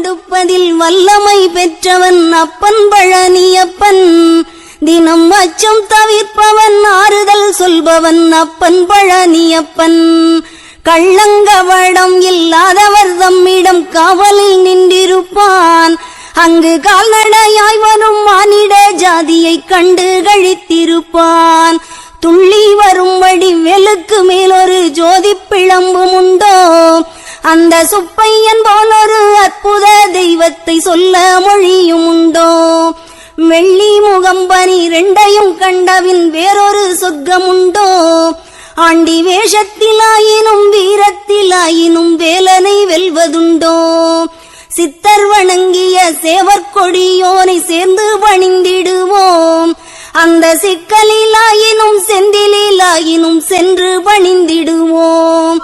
கொடுப்பதில் வல்லமை பெற்றவன் அப்பன் பழனியப்பன். தினம் அச்சம் தவிர்ப்பவன் ஆறுதல் சொல்பவன் அப்பன் பழனியப்பன். கள்ளங்கவடம் இல்லாதவர் தம்மிடம் காவலில் நின்றிருப்பான். அங்கு கால்நடையாய் வரும் மானிட ஜாதியை கண்டு கழித்திருப்பான். துள்ளி வரும்படி வெளுக்கு மேலொரு ஜோதி பிழம்பும் உண்டோ, அந்த சுப்பையன் போலொரு அற்புத தெய்வத்தை சொல்ல மொழியும் உண்டோ. வெள்ளி முகம் 12 கண்டவின் வேறொரு சொர்க்கம் உண்டோ, ஆண்டி வேஷத்திலாயினும் வீரத்திலாயினும் வேலனை வெல்வதுண்டோ. சித்தர் வணங்கிய சேவற்கொடியோனை சேர்ந்து பணிந்திடுவோம். அந்த சிக்கலிலாயினும் செந்திலாயினும் சென்று பணிந்திடுவோம்.